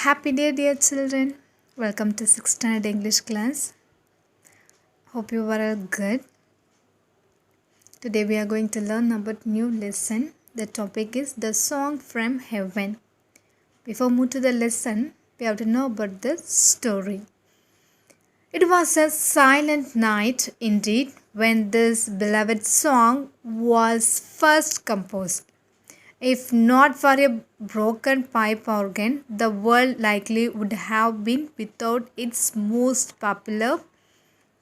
Happy day, dear children. Welcome to 6th standard English class. Hope you are all good. Today we are going to learn about new lesson. The topic is the song from heaven. Before move to the lesson, we have to know about the story. It was a silent night indeed when this beloved song was first composed. If not for a broken pipe organ, the world likely would have been without its most popular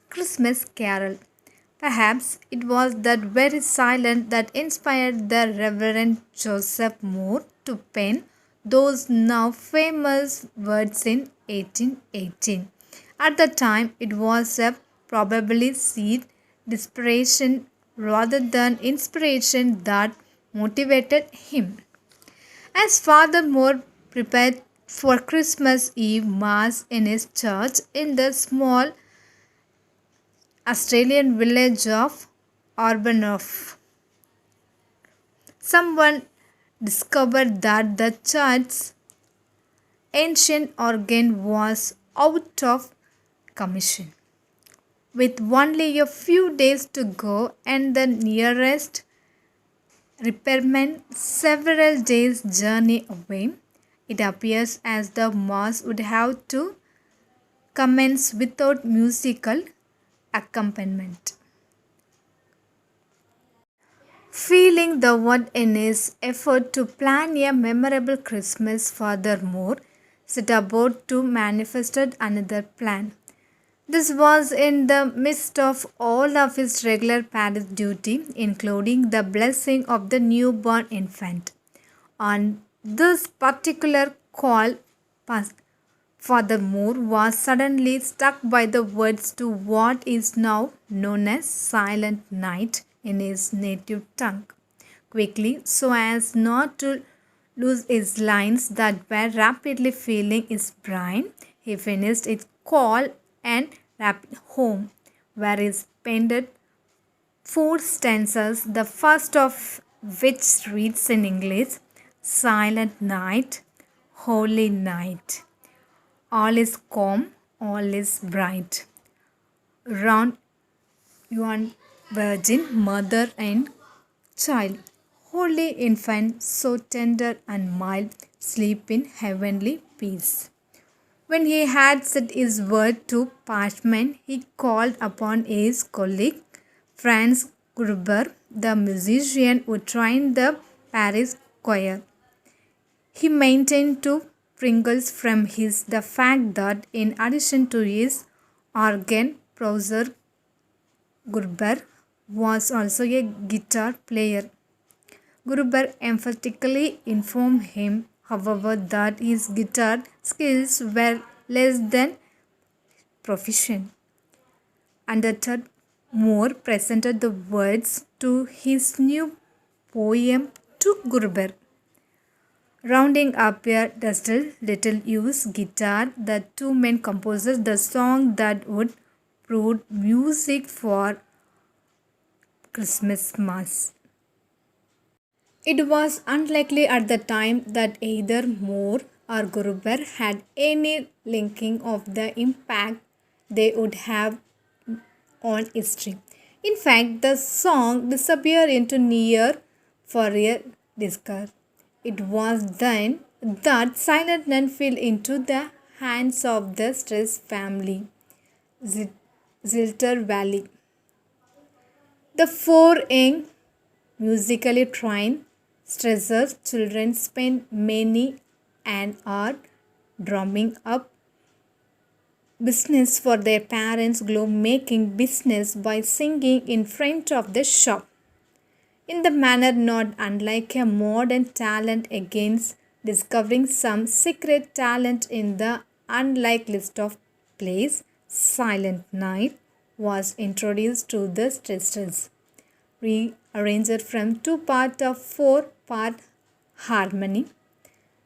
Christmas carol. Perhaps it was that very silence that inspired the Reverend Joseph Moore to pen those now famous words in 1818. At the time, it was a probably seed desperation rather than inspiration that motivated him. As Father Moore prepared for Christmas Eve Mass in his church in the small Australian village of Arbroath, someone discovered that the church's ancient organ was out of commission. With only a few days to go and the nearest repairman several days' journey away, it appears as the mass would have to commence without musical accompaniment. Feeling the want in his effort to plan a memorable Christmas, Father Moore set about to manifest another plan. This was in the midst of all of his regular parish duty, including the blessing of the newborn infant. On this particular call, Father Moore was suddenly struck by the words to what is now known as Silent Night in his native tongue. Quickly, so as not to lose his lines that were rapidly filling his brain, he finished his call and rapped home, where he penned four stanzas, the first of which reads in English, Silent night, holy night. All is calm, all is bright. Round yon virgin, mother and child, holy infant, so tender and mild, sleep in heavenly peace. When he had set his word to parchment, he called upon his colleague, Franz Gruber, the musician who trained the Paris choir. He maintained to Pringles from his the fact that in addition to his organ browser, Gruber was also a guitar player. Gruber emphatically informed him, however, that his guitar skills were less than proficient. Undeterred, Moore presented the words to his new poem to Gruber. Rounding up a dusty little used guitar, the two men composed the song that would prove music for Christmas Mass. It was unlikely at the time that either Moore or Gruber had any linking of the impact they would have on history. In fact, the song disappeared into near for a discard. It was then that Silent Night fell into the hands of the Stress family, Zilter Valley. The four young, musically trained Stressers children spent many an hour drumming up business for their parents' glove making business by singing in front of the shop, in the manner not unlike a modern talent against discovering some secret talent in the unlike list of plays. Silent Night was introduced to the Stressers, rearranged from two parts of four-part harmony.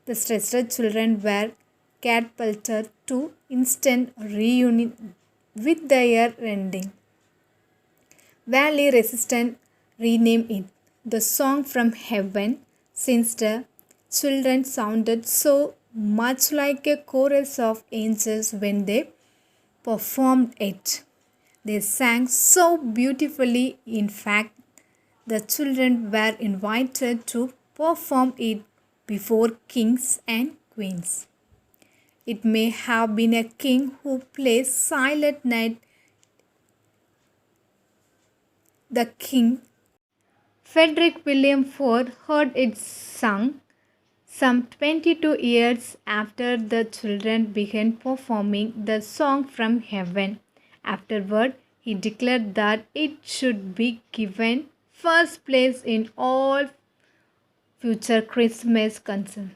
The Stresser children were catapulted to instant reunion with their ending. Valley Resistant renamed it the Song from Heaven since the children sounded so much like a chorus of angels when they performed it. They sang so beautifully, in fact, the children were invited to perform it before kings and queens. It may have been a king who played Silent Night. The king, Frederick William IV, heard it sung some 22 years after the children began performing the song from heaven. Afterward, he declared that it should be given first place in all future Christmas concerns.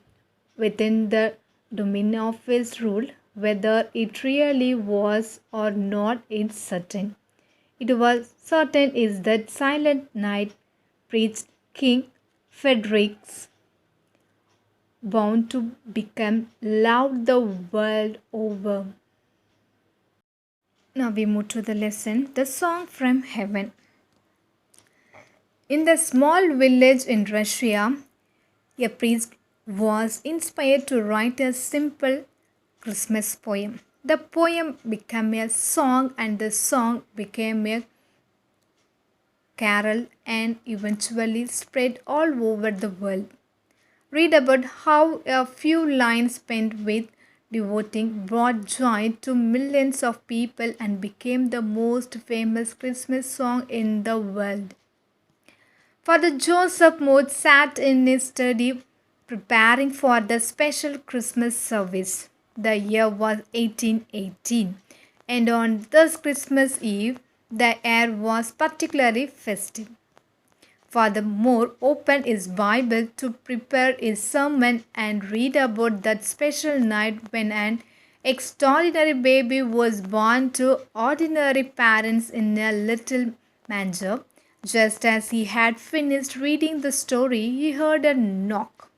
Within the domain of his rule, whether it really was or not is certain. It was certain is that Silent Night preached King Frederick's bound to become loved the world over. Now we move to the lesson, the song from heaven. In the small village in Russia, a priest was inspired to write a simple Christmas poem. The poem became a song, and the song became a carol and eventually spread all over the world. Read about how a few lines spent with devoting brought joy to millions of people and became the most famous Christmas song in the world. Father Joseph Moore sat in his study preparing for the special Christmas service. The year was 1818, and on this Christmas Eve, the air was particularly festive. Father Moore opened his Bible to prepare his sermon and read about that special night when an extraordinary baby was born to ordinary parents in a little manger. Just as he had finished reading the story, he heard a knock.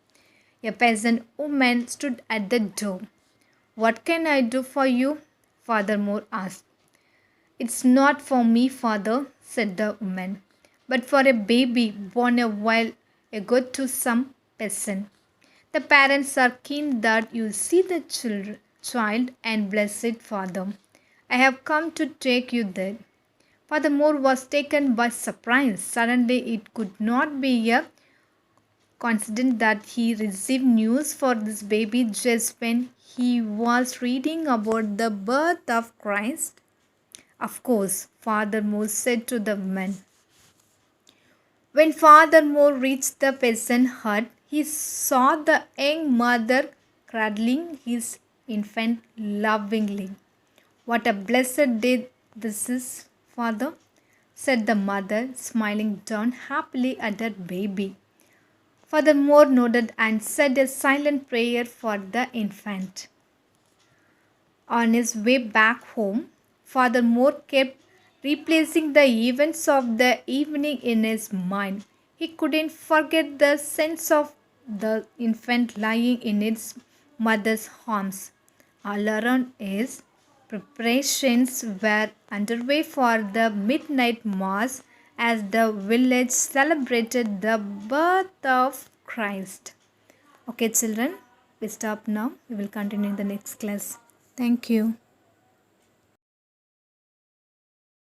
A peasant woman stood at the door. "What can I do for you?" Father Moore asked. "It's not for me, Father," said the woman, "but for a baby born a while ago to some peasant. The parents are keen that you see the child and bless it, Father. I have come to take you there." Father Moore was taken by surprise. Suddenly, it could not be a coincidence that he received news for this baby just when he was reading about the birth of Christ. "Of course," Father Moore said to the woman. When Father Moore reached the peasant hut, he saw the young mother cradling his infant lovingly. "What a blessed day this is, Father," said the mother, smiling down happily at her baby. Father Moore nodded and said a silent prayer for the infant. On his way back home, Father Moore kept replacing the events of the evening in his mind. He couldn't forget the sense of the infant lying in its mother's arms. All around his preparations were underway for the midnight mass as the village celebrated the birth of Christ. Okay, children, we stop now. We will continue in the next class. Thank you.